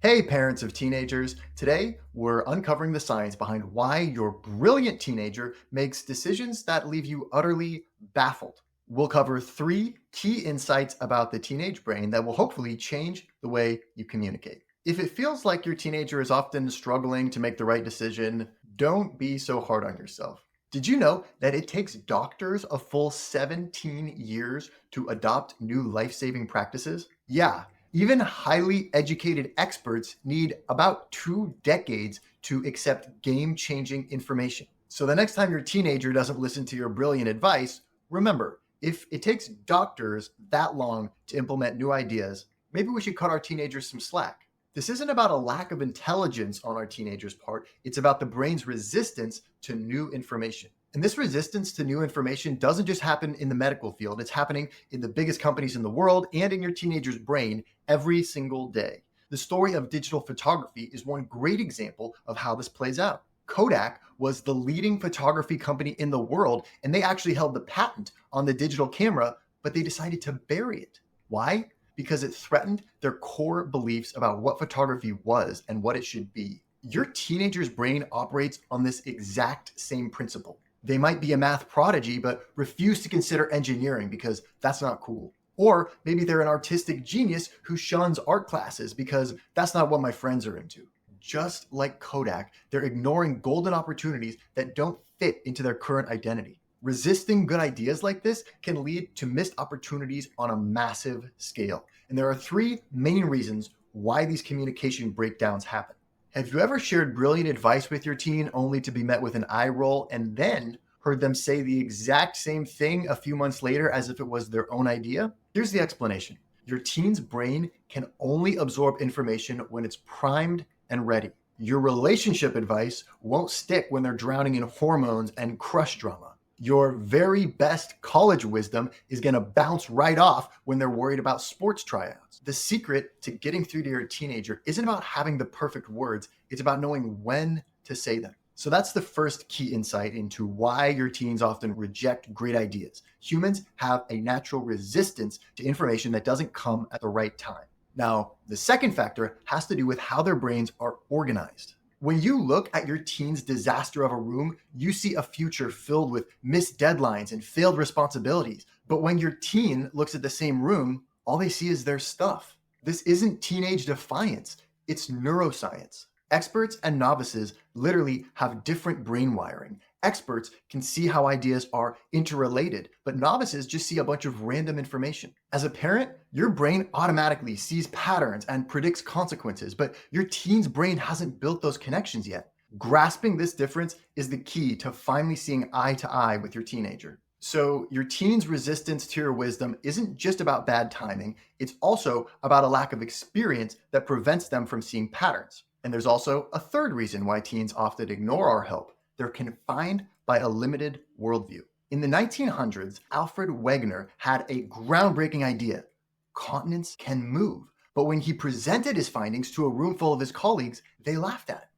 Hey, parents of teenagers. Today, we're uncovering the science behind why your brilliant teenager makes decisions that leave you utterly baffled. We'll cover three key insights about the teenage brain that will hopefully change the way you communicate. If it feels like your teenager is often struggling to make the right decision, don't be so hard on yourself. Did you know that it takes doctors a full 17 years to adopt new life saving practices? Yeah, even highly educated experts need about 2 decades to accept game changing information. So the next time your teenager doesn't listen to your brilliant advice, remember if it takes doctors that long to implement new ideas, maybe we should cut our teenagers some slack. This isn't about a lack of intelligence on our teenagers' part, it's about the brain's resistance to new information. And this resistance to new information doesn't just happen in the medical field, it's happening in the biggest companies in the world and in your teenager's brain every single day. The story of digital photography is one great example of how this plays out. Kodak was the leading photography company in the world, and they actually held the patent on the digital camera, but they decided to bury it. Why? Because it threatened their core beliefs about what photography was and what it should be. Your teenager's brain operates on this exact same principle. They might be a math prodigy, but refuse to consider engineering because that's not cool. Or maybe they're an artistic genius who shuns art classes because that's not what my friends are into. Just like Kodak, they're ignoring golden opportunities that don't fit into their current identity. Resisting good ideas like this can lead to missed opportunities on a massive scale. And there are three main reasons why these communication breakdowns happen. Have you ever shared brilliant advice with your teen only to be met with an eye roll and then heard them say the exact same thing a few months later as if it was their own idea? Here's the explanation. Your teen's brain can only absorb information when it's primed and ready. Your relationship advice won't stick when they're drowning in hormones and crush drama. Your very best college wisdom is going to bounce right off when they're worried about sports tryouts. The secret to getting through to your teenager isn't about having the perfect words, it's about knowing when to say them. So that's the first key insight into why your teens often reject great ideas. Humans have a natural resistance to information that doesn't come at the right time. Now, the second factor has to do with how their brains are organized. When you look at your teen's disaster of a room, you see a future filled with missed deadlines and failed responsibilities. But when your teen looks at the same room, all they see is their stuff. This isn't teenage defiance, it's neuroscience. Experts and novices literally have different brain wiring. Experts can see how ideas are interrelated, but novices just see a bunch of random information. As a parent, your brain automatically sees patterns and predicts consequences, but your teen's brain hasn't built those connections yet. Grasping this difference is the key to finally seeing eye to eye with your teenager. So, your teen's resistance to your wisdom isn't just about bad timing, it's also about a lack of experience that prevents them from seeing patterns. And there's also a third reason why teens often ignore our help. They're confined by a limited worldview. In the 1900s, Alfred Wegener had a groundbreaking idea. Continents can move. But when he presented his findings to a room full of his colleagues, they laughed at it.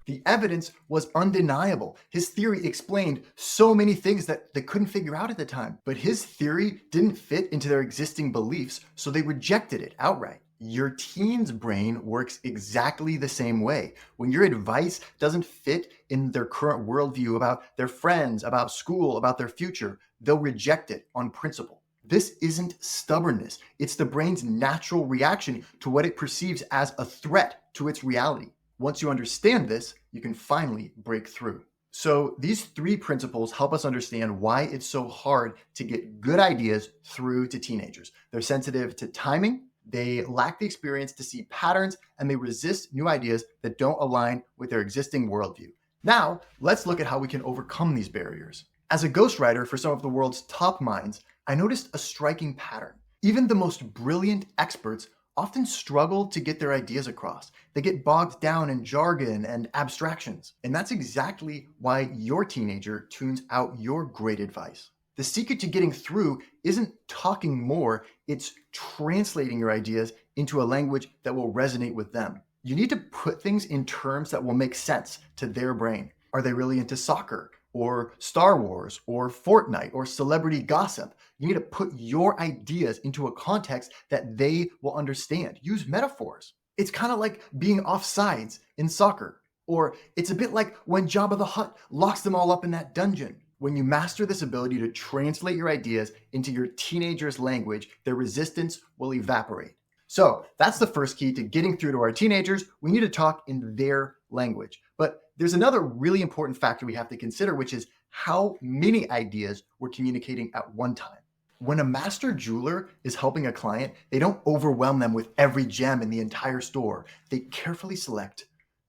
The evidence was undeniable. His theory explained so many things that they couldn't figure out at the time. But his theory didn't fit into their existing beliefs, so they rejected it outright. Your teen's brain works exactly the same way. When your advice doesn't fit in their current worldview about their friends, about school, about their future, they'll reject it on principle. This isn't stubbornness. It's the brain's natural reaction to what it perceives as a threat to its reality. Once you understand this, you can finally break through. So these three principles help us understand why it's so hard to get good ideas through to teenagers. They're sensitive to timing, they lack the experience to see patterns, and they resist new ideas that don't align with their existing worldview. Now, let's look at how we can overcome these barriers. As a ghostwriter for some of the world's top minds, I noticed a striking pattern. Even the most brilliant experts often struggle to get their ideas across. They get bogged down in jargon and abstractions. And that's exactly why your teenager tunes out your great advice. The secret to getting through isn't talking more, it's translating your ideas into a language that will resonate with them. You need to put things in terms that will make sense to their brain. Are they really into soccer or Star Wars or Fortnite or celebrity gossip? You need to put your ideas into a context that they will understand. Use metaphors. It's kind of like being offsides in soccer. Or it's a bit like when Jabba the Hutt locks them all up in that dungeon. When you master this ability to translate your ideas into your teenager's language, their resistance will evaporate. So that's the first key to getting through to our teenagers. We need to talk in their language. But there's another really important factor we have to consider, which is how many ideas we're communicating at one time. When a master jeweler is helping a client, they don't overwhelm them with every gem in the entire store. They carefully select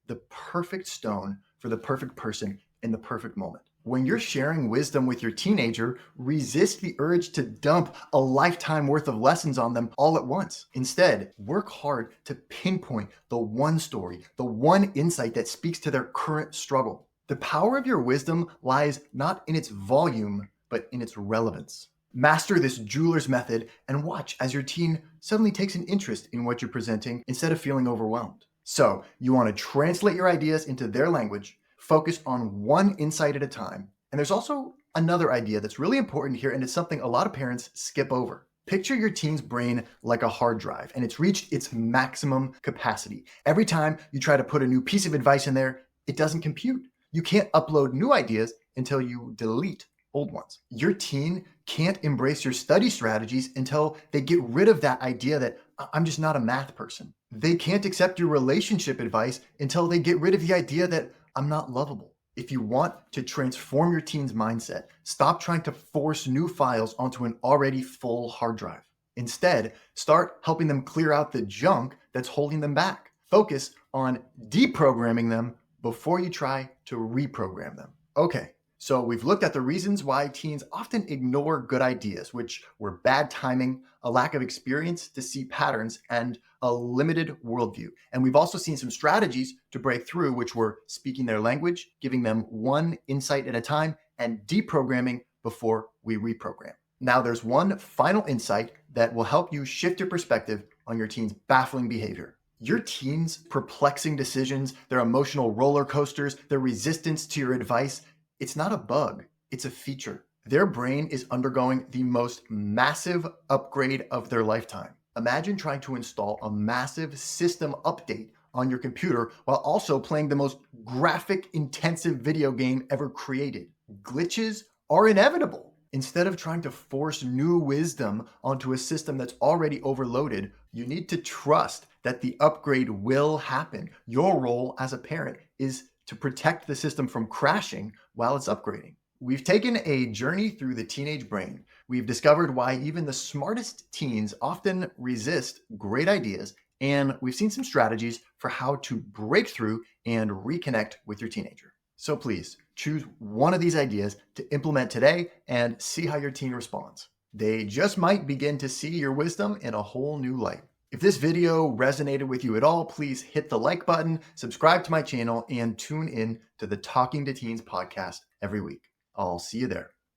the perfect stone for the perfect person in the perfect moment. When you're sharing wisdom with your teenager, resist the urge to dump a lifetime worth of lessons on them all at once. Instead, work hard to pinpoint the one story, the one insight that speaks to their current struggle. The power of your wisdom lies not in its volume, but in its relevance. Master this jeweler's method and watch as your teen suddenly takes an interest in what you're presenting instead of feeling overwhelmed. So you want to translate your ideas into their language, focus on one insight at a time. And there's also another idea that's really important here, and it's something a lot of parents skip over. Picture your teen's brain like a hard drive, and it's reached its maximum capacity. Every time you try to put a new piece of advice in there, it doesn't compute. You can't upload new ideas until you delete old ones. Your teen can't embrace your study strategies until they get rid of that idea that I'm just not a math person. They can't accept your relationship advice until they get rid of the idea that I'm not lovable. If you want to transform your teen's mindset, stop trying to force new files onto an already full hard drive. Instead, start helping them clear out the junk that's holding them back. Focus on deprogramming them before you try to reprogram them. Okay, so we've looked at the reasons why teens often ignore good ideas, which were bad timing, a lack of experience to see patterns, and a limited worldview. And we've also seen some strategies to break through, which were speaking their language, giving them one insight at a time, and deprogramming before we reprogram. Now, there's one final insight that will help you shift your perspective on your teen's baffling behavior. Your teen's perplexing decisions, their emotional roller coasters, their resistance to your advice, it's not a bug, it's a feature. Their brain is undergoing the most massive upgrade of their lifetime. Imagine trying to install a massive system update on your computer while also playing the most graphic intensive video game ever created. Glitches are inevitable. Instead of trying to force new wisdom onto a system that's already overloaded, you need to trust that the upgrade will happen. Your role as a parent is to protect the system from crashing while it's upgrading. We've taken a journey through the teenage brain. We've discovered why even the smartest teens often resist great ideas, and we've seen some strategies for how to break through and reconnect with your teenager. So please choose one of these ideas to implement today and see how your teen responds. They just might begin to see your wisdom in a whole new light. If this video resonated with you at all, please hit the like button, subscribe to my channel, and tune in to the Talking to Teens podcast every week. I'll see you there.